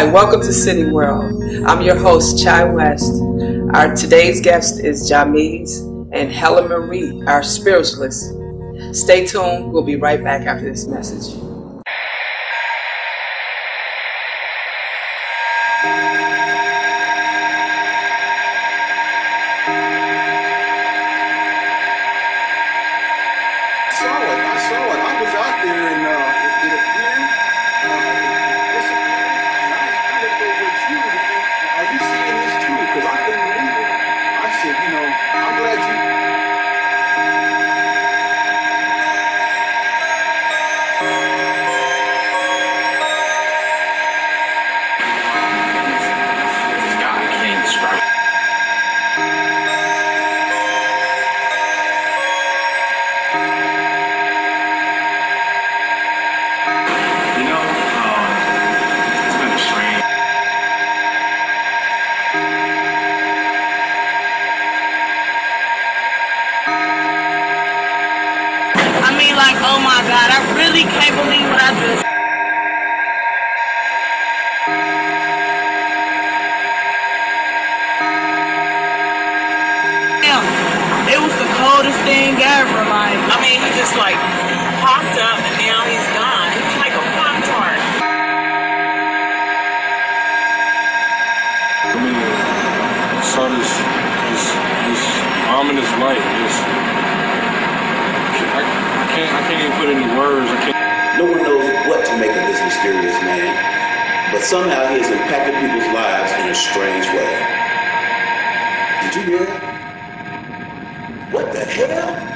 Hi, welcome to City World. I'm your host, Chai West. Our today's guest is Jamise and Helen Marie, our spiritualist. Stay tuned. We'll be right back after this message. Like, oh my God, I really can't believe what I just. Damn, it was the coldest thing ever. Like, I mean, he just like popped up and now he's gone. He's like a Pop-Tart. I mean, I saw this ominous light. I can't even put it into words. No one knows what to make of this mysterious man, but somehow he has impacted people's lives in a strange way. Did you hear that? What the hell?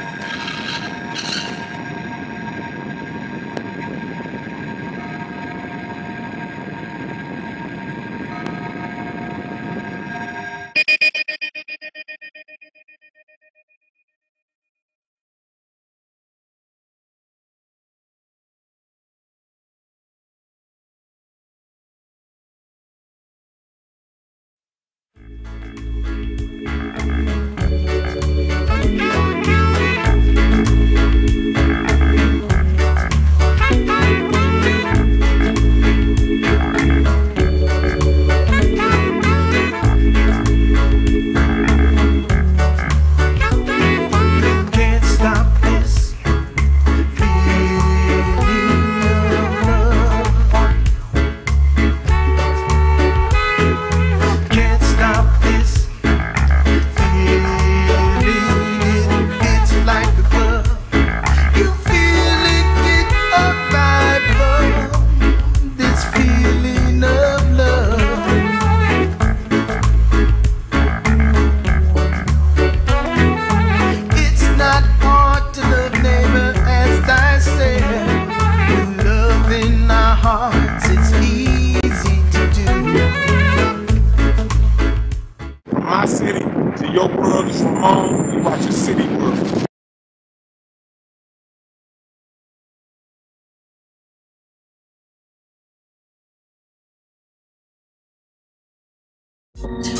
My city to your world is from home. You watch your City World.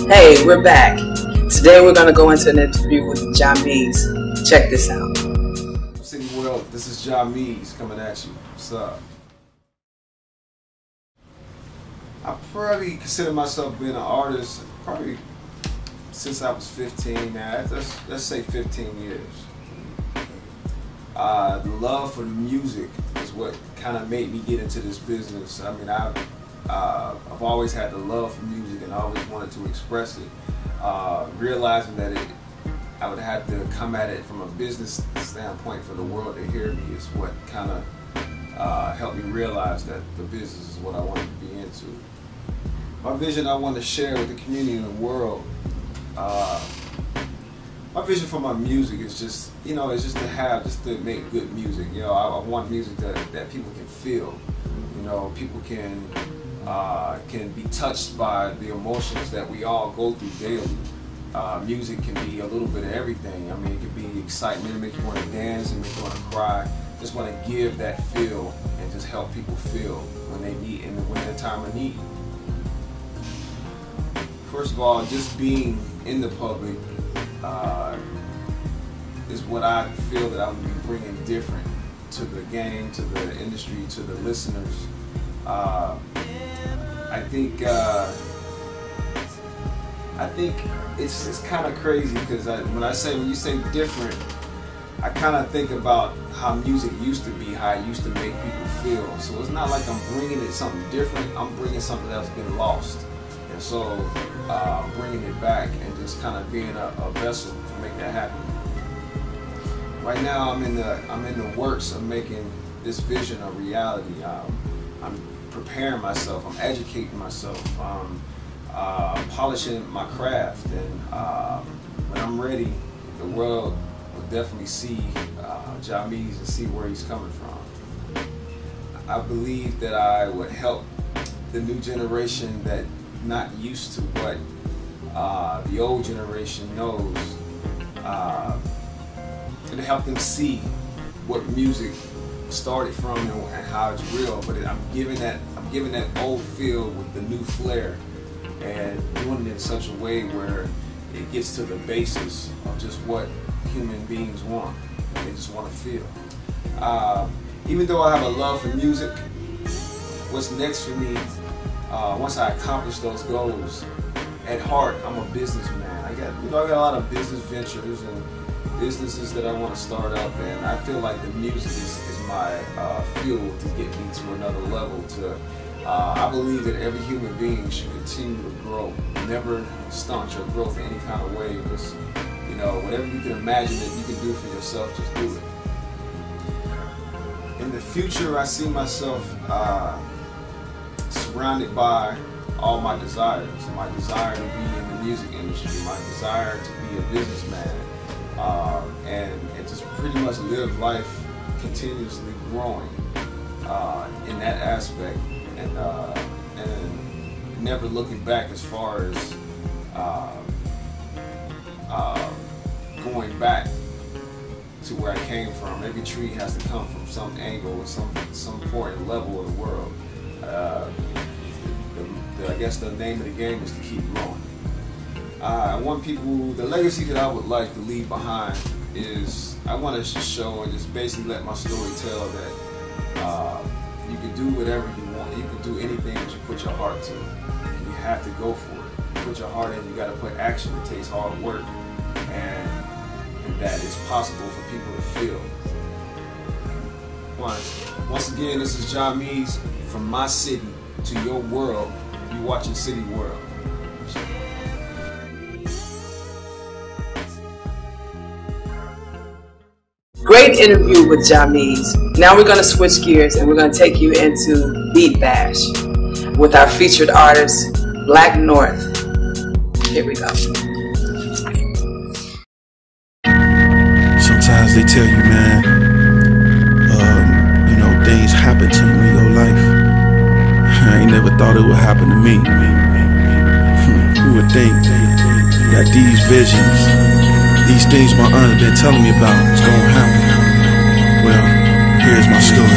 Hey, we're back. Today we're going to go into an interview with Jamise. Check this out. City World, this is Jamise coming at you. What's up? I probably consider myself being an artist probably since I was 15 now. Let's say 15 years. The love for the music is what kind of made me get into this business. I mean, I've always had the love for music and I always wanted to express it. Realizing that I would have to come at it from a business standpoint for the world to hear me is what kind of helped me realize that the business is what I wanted to be into. My vision I want to share with the community and the world. My vision for my music is just, it's just to make good music. I want music that people can feel. People can be touched by the emotions that we all go through daily. Music can be a little bit of everything. I mean, it can be excitement, it make you want to dance, and make you want to cry. Just want to give that feel and just help people feel when they need, and when they're time of need. First of all, just being in the public is what I feel that I'm bringing different to the game, to the industry, to the listeners. I think it's kind of crazy because when you say different, I kind of think about how music used to be, how it used to make people feel. So it's not like I'm bringing it something different. I'm bringing something that's been lost, and so bringing it back and just kind of being a vessel to make that happen. Right now, I'm in the works of making this vision a reality. I'm preparing myself. I'm educating myself. Polishing my craft, and when I'm ready, the world will definitely see Jameez and see where he's coming from. I believe that I would help the new generation that not used to what the old generation knows, and help them see what music started from and how it's real. But I'm giving that old feel with the new flair, and doing it in such a way where it gets to the basis of just what human beings want. They just want to feel. Even though I have a love for music, what's next for me, once I accomplish those goals, at heart, I'm a businessman. I got a lot of business ventures and businesses that I want to start up, and I feel like the music is my fuel to get me to another level. I believe that every human being should continue to grow, never stunt your growth in any kind of way. Just, whatever you can imagine that you can do for yourself, just do it. In the future, I see myself surrounded by all my desires. My desire to be in the music industry, my desire to be a businessman, and just pretty much live life continuously growing in that aspect. And never looking back as far as going back to where I came from. Every tree has to come from some angle or some point and level of the world. I guess the name of the game is to keep growing. I want people, the legacy that I would like to leave behind is, I want to show and just basically let my story tell that you can do whatever you want. You can do anything that you put your heart to. And you have to go for it. You put your heart in, you got to put action. It takes hard work. And that it's possible for people to feel. Once again, this is Jameez from my city to your world. You're watching CityWorld. Great interview with Jameez. Now we're going to switch gears and we're going to take you into Beat Bash with our featured artist, Black North. Here we go. Sometimes they tell you, man, things happen to you in your life. I ain't never thought it would happen to me. Who would think that these visions, these things my aunt been telling me about is gonna happen? Well, here's my story.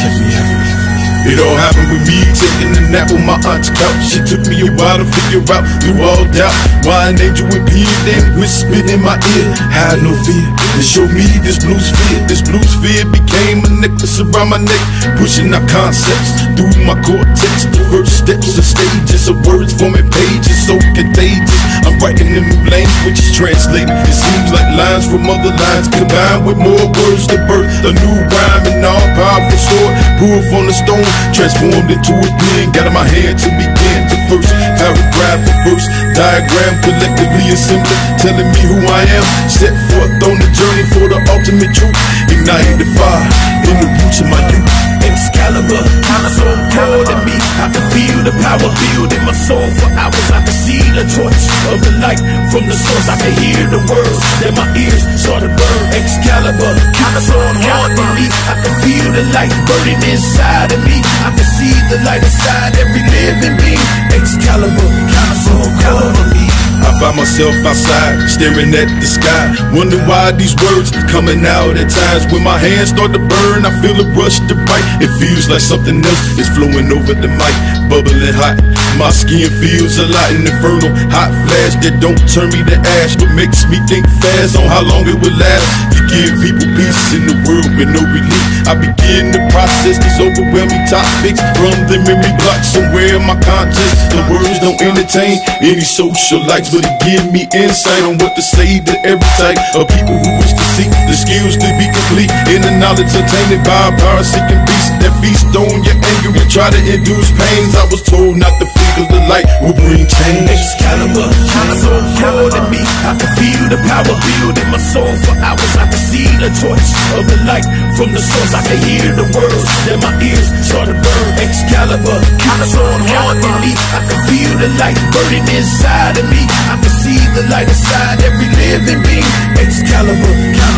Check me out. It all happened with me taking a nap on my aunt's couch. She took me a while to figure out through all doubt why an angel appeared and whispered in my ear, "Have no fear, and show me this blue sphere." This blue sphere became a necklace around my neck, pushing out concepts through my cortex. The first steps of stages of words forming pages so contagious. I'm writing in new language, translated. It seems like lines from other lines combined with more words to birth a new rhyme, and all powerful sword pulled from the stone, transformed into a pen. Got in my hand to begin the first paragraph, the first diagram, collectively assembled, telling me who I am. Set forth on the journey for the ultimate truth, igniting the fire in the roots of my youth. Excalibur, so cold in me, I can feel the power building my soul for hours. I can see the torch of the light from the source. I can hear the words that my ears start to burn. Excalibur, so hard in me, I can feel the light burning inside of me. I can see the light inside every living being. Excalibur, so cold in me. I find myself outside, staring at the sky, wondering why these words coming out at times. When my hands start to burn, I feel a rush to bite. It feels like something else is flowing over the mic, bubbling hot. My skin feels a lot in inferno. Hot flash that don't turn me to ash, but makes me think fast on how long it will last. To give people peace in the world with no relief, I begin to process these overwhelming topics from the memory block somewhere in my conscience. The words don't entertain any socialites, but it give me insight on what to say to every type of people who wish to see the skills to be complete in the knowledge attained by a power-seeking beast that feast on your anger and try to induce pains. I was told not to figure the light will bring change. Excalibur, so cold in me, I can feel the power build in my soul for hours. I can see the torch of the light from the source. I can hear the words that my ears start to burn. Excalibur, so hard in me, I can feel the light burning inside of me. I can see the light inside every living being. Excalibur,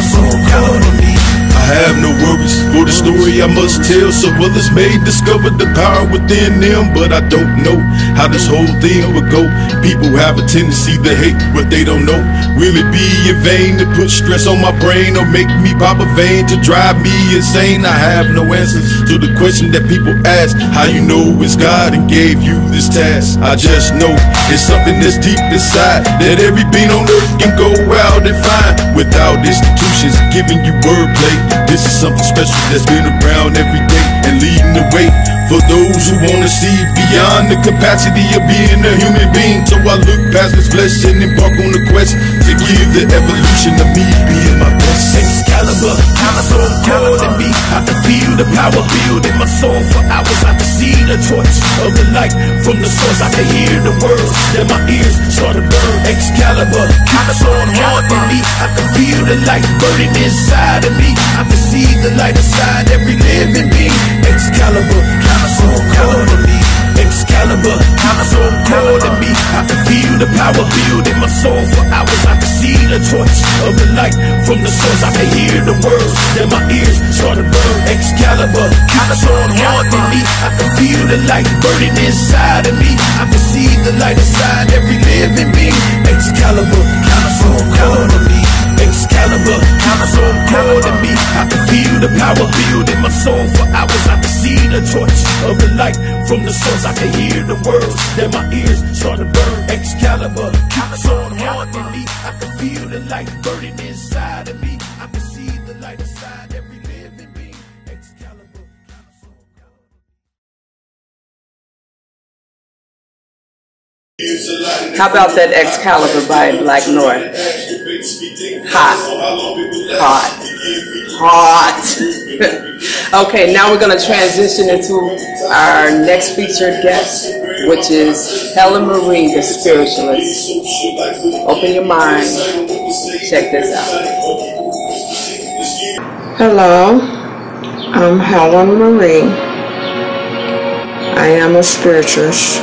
so cold in me. I have no worries for the story I must tell, so others may discover the power within them, but I don't know how this whole thing would go. People have a tendency to hate what they don't know. Will it be in vain to put stress on my brain or make me pop a vein to drive me insane? I have no answers to the question that people ask. How you know it's God and gave you this task? I just know it's something that's deep inside that every being on earth can go out and find without institutions giving you wordplay. This is something special that's been around every day and leading the way for those who wanna see beyond the capacity of being a human being. So I look past this flesh and embark on the quest to give the evolution of me being my best. Excalibur, so cold in me, I can feel the power build in my soul for hours. I can see the torch of the light from the source. I can hear the words that my ears start to burn. Excalibur, so hard in me, I can feel the light burning inside of me. I can see the light inside every living being. Excalibur, so cold in me. Excalibur, so cold in me, I can feel the power build in my soul for hours. I can see the torch of the light from the source. I can hear the words that my ears start to burn. Excalibur, so hard in me, I can feel the light burning inside of me. I can see the light inside every living being. Excalibur, so cold in me. Excalibur, so cold in me, I can feel the power build in my soul for hours. I can see the torch of the light from the source. I can hear the words that my ears start to burn. Excalibur, so hard in me, I can feel the light burning inside of me. I can see the light inside every living being. Excalibur, so cold. How about that Excalibur by Black North? Hot. Hot. Hot. Okay, now we're going to transition into our next featured guest, which is Helen Marie, the spiritualist. Open your mind. Check this out. Hello, I'm Helen Marie. I am a spiritualist.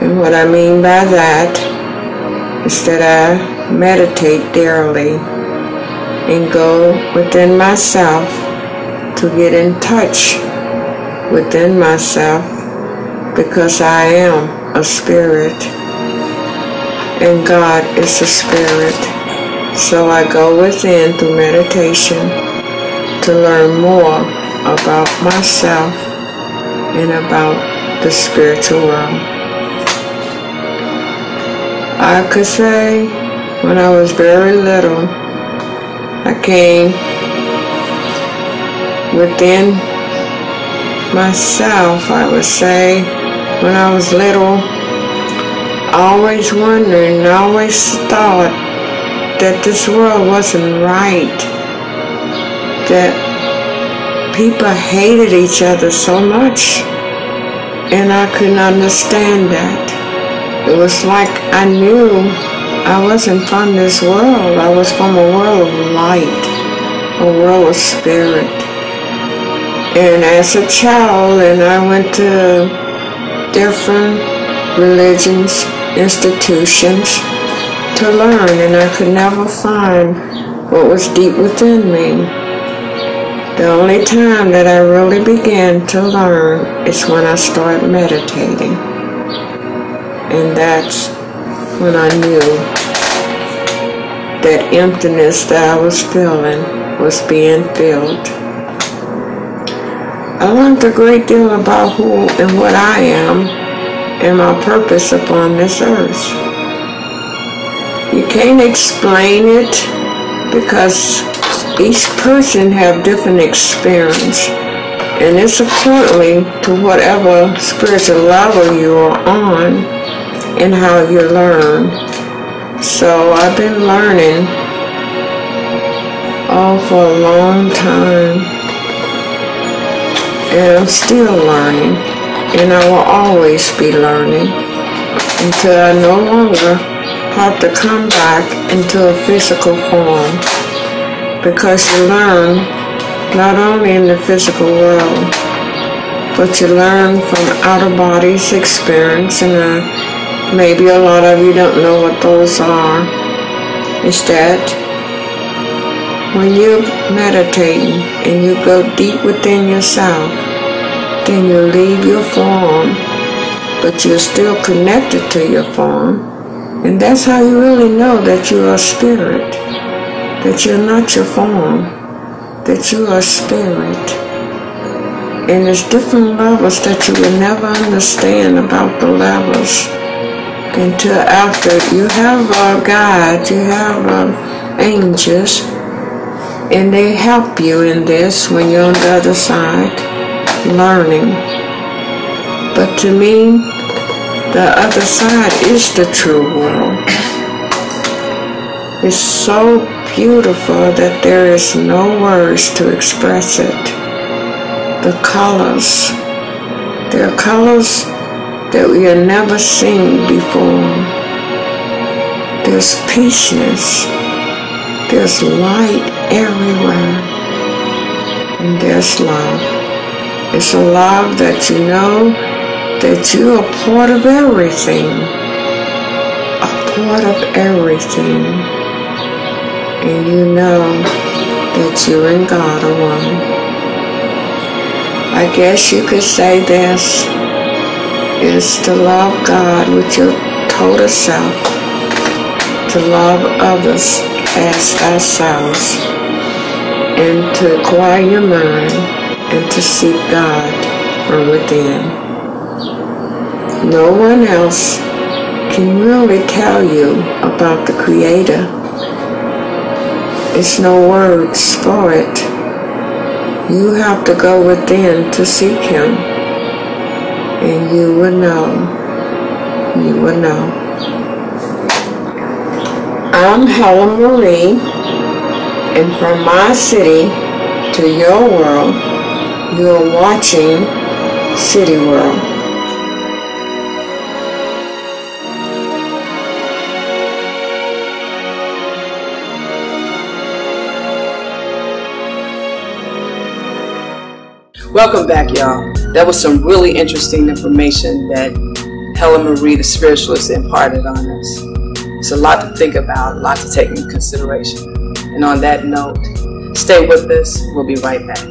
And what I mean by that is that I meditate daily and go within myself to get in touch within myself, because I am a spirit and God is a spirit. So I go within through meditation to learn more about myself and about the spiritual world. I could say when I was very little, I came within myself, I would say. When I was little, always wondering, always thought that this world wasn't right, that people hated each other so much, and I couldn't understand that. It was like I knew I wasn't from this world. I was from a world of light, a world of spirit. And as a child, and I went to different religions, institutions to learn, and I could never find what was deep within me. The only time that I really began to learn is when I started meditating. And that's when I knew that emptiness that I was feeling was being filled. I learned a great deal about who and what I am and my purpose upon this earth. You can't explain it because each person have different experience, and it's accordingly to whatever spiritual level you are on and how you learn. So I've been learning for a long time, and I'm still learning, and I will always be learning until I no longer have to come back into a physical form, because you learn not only in the physical world, but you learn from outer bodies experience, and maybe a lot of you don't know what those are. Is that when you're meditating and you go deep within yourself, then you leave your form, but you're still connected to your form. And that's how you really know that you are spirit, that you're not your form, that you are spirit. And there's different levels that you will never understand about the levels until after you have guides, you have angels, and they help you in this when you're on the other side, learning. But to me, the other side is the true world. It's so beautiful that there is no words to express it. The colors, there are colors that we have never seen before. There's peacefulness. There's light everywhere. And there's love. It's a love that you know that you are part of everything. A part of everything. And you know that you and God are one. I guess you could say this is to love God with your total self, to love others as ourselves, and to quiet your mind and to seek God from within. No one else can really tell you about the Creator. There's no words for it. You have to go within to seek Him, and you will know. You will know. I'm Helen Marie, and from my city to your world, you're watching CityWorld. Welcome back, y'all. That was some really interesting information that Helen Marie, the spiritualist, imparted on us. It's a lot to think about, a lot to take into consideration. And on that note, stay with us. We'll be right back.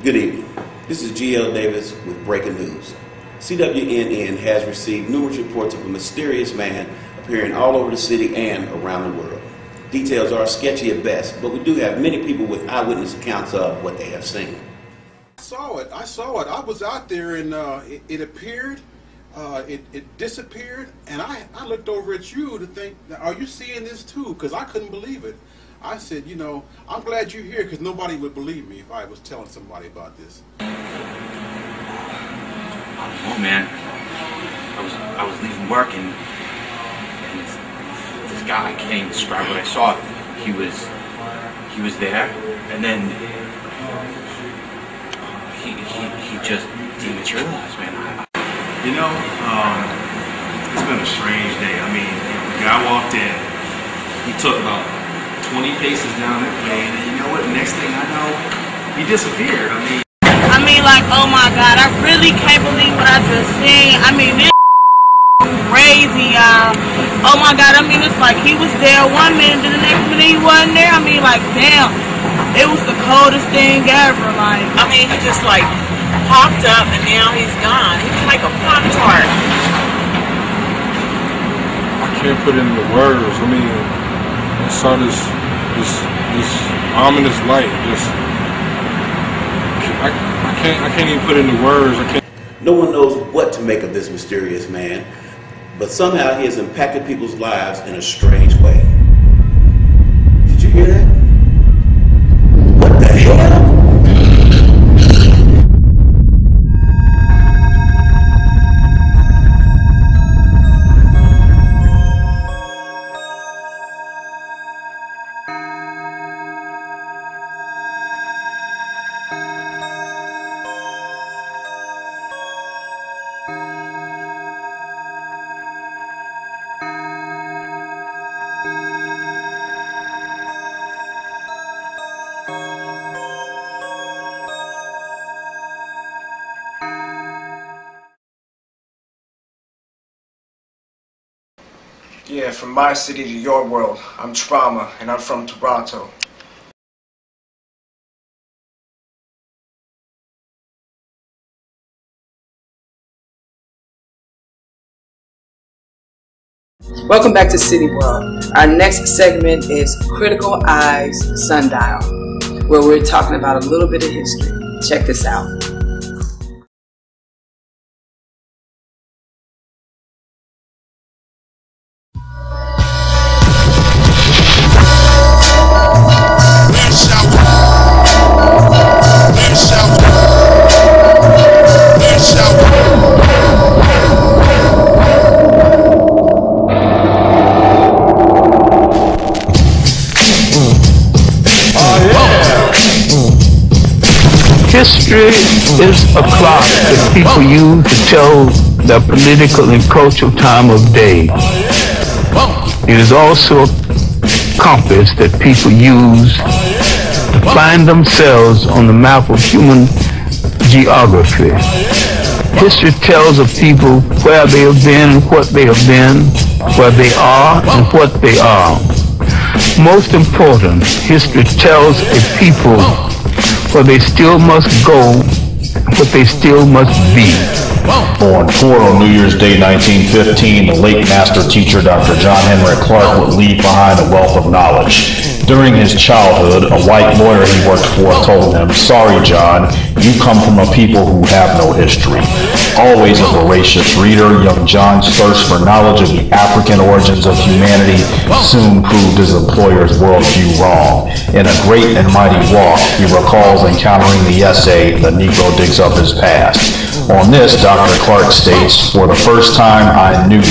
Good evening. This is G.L. Davis with breaking news. CWNN has received numerous reports of a mysterious man appearing all over the city and around the world. Details are sketchy at best, but we do have many people with eyewitness accounts of what they have seen. I saw it. I was out there and it appeared, it disappeared, and I looked over at you to think, are you seeing this too? Because I couldn't believe it. I said, you know, I'm glad you're here because nobody would believe me if I was telling somebody about this. Oh man, I was leaving work and this guy, I can't even describe what I saw. He was there, and then he just dematerialized, man. It's been a strange day. I mean, the guy walked in, he took about 20 paces down that way, and then you know what? Next thing I know, he disappeared. I mean, like, oh my God, I really can't believe what I just seen. I mean, this crazy, y'all. Oh my God, I mean, it's like he was there one minute, and the next minute he wasn't there. I mean, like, damn, it was the coldest thing ever. Like, I mean, he just like popped up, and now he's gone. He's like a Pop-Tart. I can't put it into words. I mean, I saw this ominous light. I can't even put it into words. No one knows what to make of this mysterious man, but somehow he has impacted people's lives in a strange way. Did you hear that? What the hell? Yeah, from my city to your world. I'm Trauma, and I'm from Toronto. Welcome back to CityWorld. Our next segment is Critical Eyes Sundial, where we're talking about a little bit of history. Check this out. History is a clock that people use to tell the political and cultural time of day. It is also a compass that people use to find themselves on the map of human geography. History tells of people where they have been and what they have been, where they are and what they are. Most important, history tells a people where they still must go, what they still must be. Born poor on New Year's Day 1915, the late master teacher Dr. John Henry Clark would leave behind a wealth of knowledge. During his childhood, a white lawyer he worked for told him, "Sorry, John, you come from a people who have no history." Always a voracious reader, young John's thirst for knowledge of the African origins of humanity soon proved his employer's worldview wrong. In a great and mighty walk, he recalls encountering the essay, "The Negro Digs Up His Past." On this, Dr. Clark states, "For the first time I knew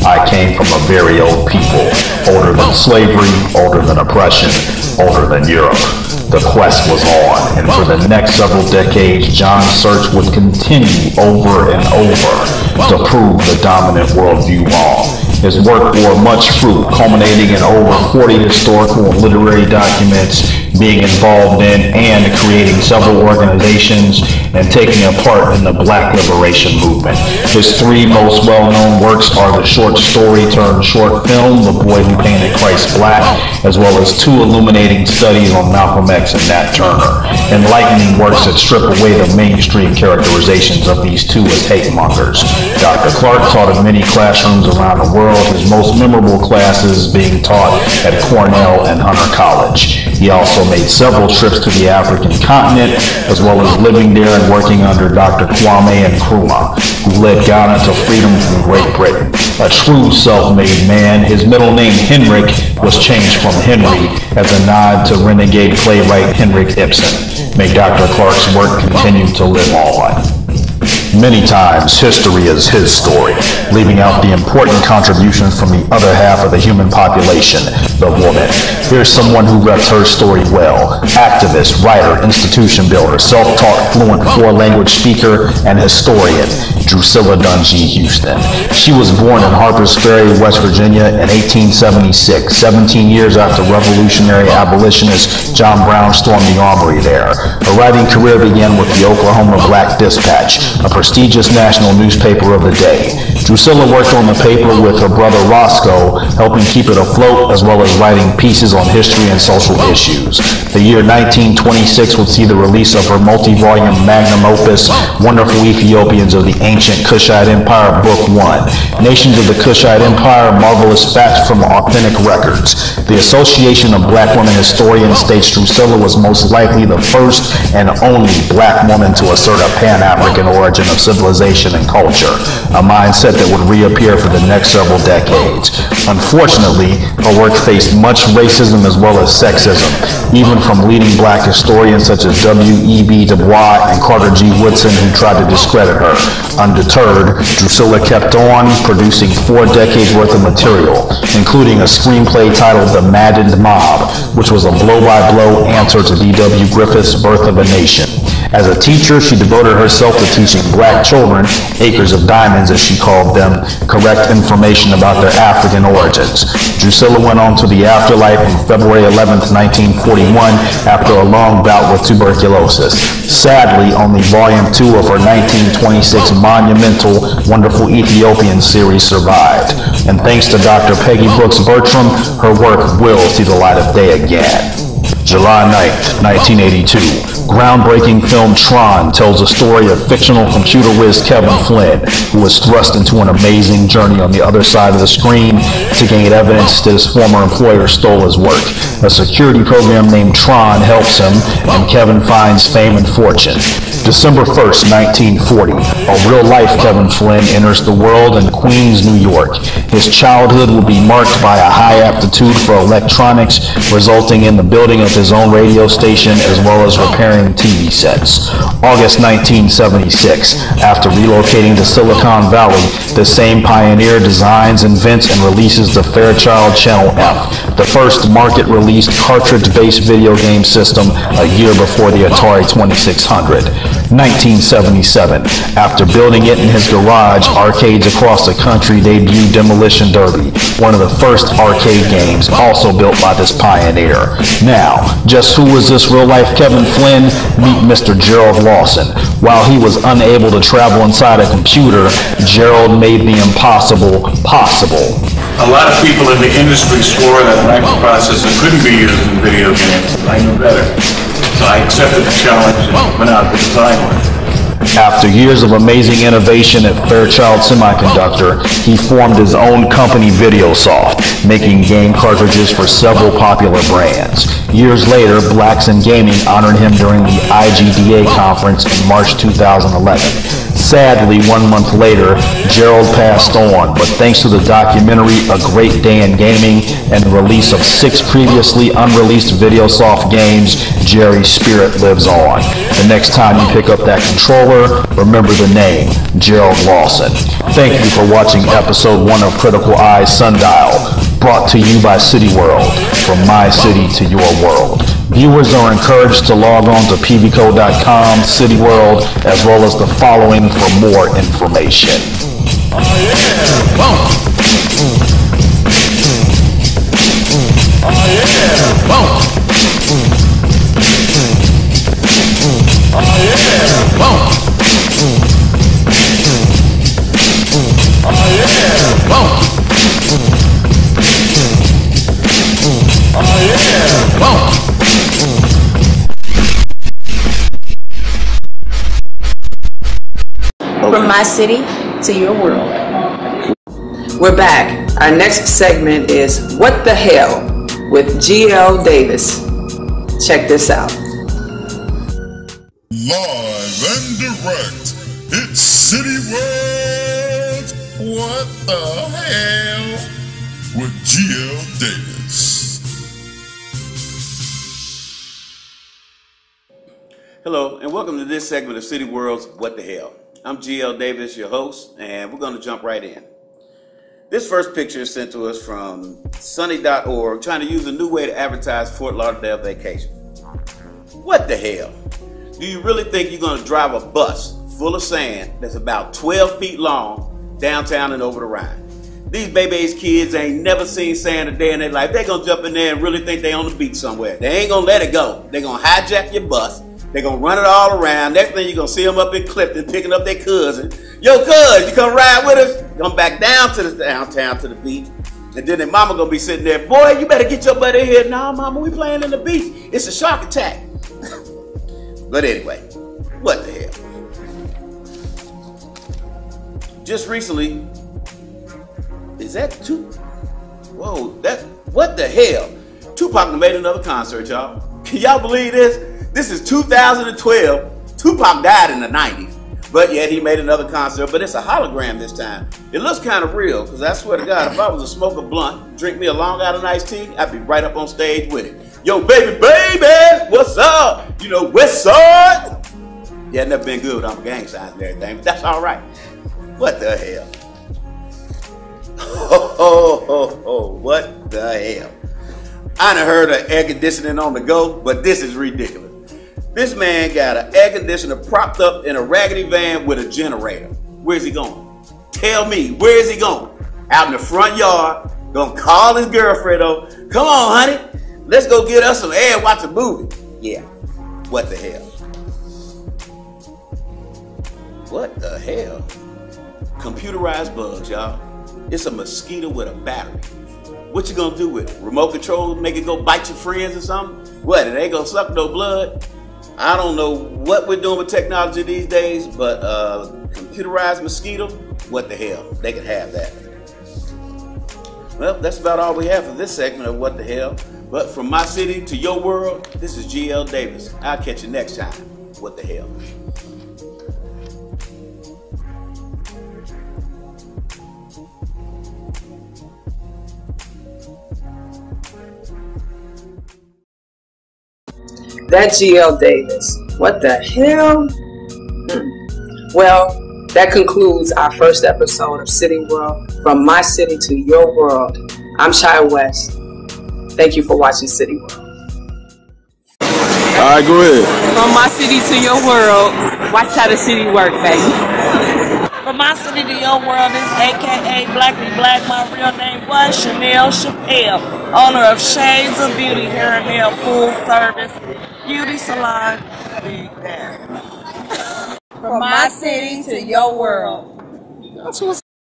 I came from a very old people, older than slavery, older than oppression, older than Europe." The quest was on, and for the next several decades, John's search would continue over and over to prove the dominant worldview wrong. His work bore much fruit, culminating in over 40 historical and literary documents, being involved in and creating several organizations and taking a part in the Black Liberation Movement. His three most well-known works are the short story turned short film, The Boy Who Painted Christ Black, as well as two illuminating studies on Malcolm X and Nat Turner, enlightening works that strip away the mainstream characterizations of these two as hate mongers. Dr. Clark taught in many classrooms around the world, his most memorable classes being taught at Cornell and Hunter College. He also made several trips to the African continent, as well as living there and working under Dr. Kwame Nkrumah, who led Ghana to freedom from Great Britain. A true self-made man, his middle name Henrik was changed from Henry as a nod to renegade playwright Henrik Ibsen. May Dr. Clark's work continue to live on. Many times, history is his story, leaving out the important contributions from the other half of the human population, the woman. Here's someone who reps her story well. Activist, writer, institution builder, self-taught, fluent four-language speaker, and historian, Drusilla Dunjee Houston. She was born in Harpers Ferry, West Virginia in 1876, 17 years after revolutionary abolitionist John Brown stormed the armory there. Her writing career began with the Oklahoma Black Dispatch, a prestigious national newspaper of the day. Drusilla worked on the paper with her brother Roscoe, helping keep it afloat, as well as writing pieces on history and social issues. The year 1926 would see the release of her multi-volume magnum opus, Wonderful Ethiopians of the Ancient Kushite Empire, Book 1. Nations of the Kushite Empire, Marvelous Facts from Authentic Records. The Association of Black Women Historians states Drusilla was most likely the first and only black woman to assert a Pan-African origin of civilization and culture, a mindset that would reappear for the next several decades. Unfortunately, her work faced much racism as well as sexism, even from leading black historians such as W.E.B. Du Bois and Carter G. Woodson, who tried to discredit her. Undeterred, Drusilla kept on, producing 4 decades worth of material, including a screenplay titled The Maddened Mob, which was a blow-by-blow answer to D.W. Griffith's Birth of a Nation. As a teacher, she devoted herself to teaching black children, acres of diamonds as she called them, correct information about their African origins. Drusilla went on to the afterlife on February 11, 1941, after a long bout with tuberculosis. Sadly, only Volume 2 of her 1926 monumental Wonderful Ethiopian series survived. And thanks to Dr. Peggy Brooks Bertram, her work will see the light of day again. July 9th, 1982. Groundbreaking film Tron tells the story of fictional computer whiz Kevin Flynn, who was thrust into an amazing journey on the other side of the screen to gain evidence that his former employer stole his work. A security program named Tron helps him, and Kevin finds fame and fortune. December 1st, 1940, a real-life Kevin Flynn enters the world in Queens, New York. His childhood will be marked by a high aptitude for electronics, resulting in the building of his own radio station as well as repairing TV sets. August 1976, after relocating to Silicon Valley, the same pioneer designs, invents, and releases the Fairchild Channel F, the first market-released cartridge-based video game system a year before the Atari 2600. 1977, after building it in his garage, arcades across the country debuted Demolition Derby, one of the first arcade games also built by this pioneer. Now, just who was this real-life Kevin Flynn? Meet Mr. Gerald Lawson. While he was unable to travel inside a computer, Gerald made the impossible possible. A lot of people in the industry swore that microprocessor couldn't be used in video games. I knew better. So I accepted the challenge and went out to design one. After years of amazing innovation at Fairchild Semiconductor, he formed his own company VideoSoft, making game cartridges for several popular brands. Years later, Blacks in Gaming honored him during the IGDA conference in March 2011. Sadly, 1 month later, Gerald passed on, but thanks to the documentary A Great Day in Gaming and the release of 6 previously unreleased VideoSoft games, Jerry's spirit lives on. The next time you pick up that controller, remember the name, Gerald Lawson. Thank you for watching episode 1 of Critical Eyes Sundial, brought to you by CityWorld, from my city to your world. Viewers are encouraged to log on to pvco.com, CityWorld, as well as the following for more information. From my city to your world. We're back. Our next segment is What the Hell with GL Davis. Check this out. Live and direct, it's CityWorld What the Hell with GL Davis. Hello, and welcome to this segment of CityWorld's What the Hell. I'm GL Davis, your host, and we're going to jump right in. This first picture is sent to us from sunny.org, trying to use a new way to advertise Fort Lauderdale vacation. What the hell? Do you really think you're going to drive a bus full of sand that's about 12 feet long downtown and over the Rhine? These baby's kids ain't never seen sand a day in their life. They're going to jump in there and really think they on the beach somewhere. They ain't going to let it go. They're going to hijack your bus. They're going to run it all around. Next thing you're going to see them up in Clifton picking up their cousin. Yo, cuz, you come ride with us? Come back down to the downtown to the beach. And then their mama going to be sitting there, boy, you better get your butt in here. Nah, mama, we playing in the beach. It's a shark attack. But anyway, what the hell? Just recently, is that whoa, what the hell? Tupac made another concert, y'all. Can y'all believe this? This is 2012. Tupac died in the 90s, but yet he made another concert, but it's a hologram this time. It looks kind of real, because I swear to God, if I was a smoker blunt, drink me a Long Island iced tea, I'd be right up on stage with it. Yo, baby, what's up? You know, West Side? Yeah, never been good without my gang signs and everything, but that's all right. What the hell? What the hell? I done heard of air conditioning on the go, but this is ridiculous. This man got an air conditioner propped up in a raggedy van with a generator. Where's he going? Tell me, where is he going? Out in the front yard, gonna call his girlfriend over. Come on, honey, let's go get us some air and watch a movie. Yeah, what the hell? What the hell? Computerized bugs, y'all. It's a mosquito with a battery. What you gonna do with it? Remote control, make it go bite your friends or something? What, it ain't gonna suck no blood? I don't know what we're doing with technology these days, but computerized mosquito, what the hell? They can have that. Well, that's about all we have for this segment of What the Hell. But from my city to your world, this is GL Davis. I'll catch you next time. What the hell? That GL Davis. What the hell? Well, that concludes our first episode of City World, From My City to Your World. I'm Shy West. Thank you for watching City World. All right, go ahead. From my city to your world, watch how the city work, baby. From my city to your world is AKA Blackly Black. My real name was Chanel Chappelle, owner of Shades of Beauty Hair and Nail Full Service Beauty Salon. From my city to your world.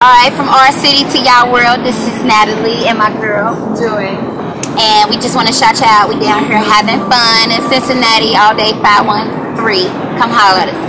Alright, from our city to y'all world, this is Natalie and my girl, Joy. And we just want to shout you out. We down here having fun in Cincinnati all day, 513. Come holler at us.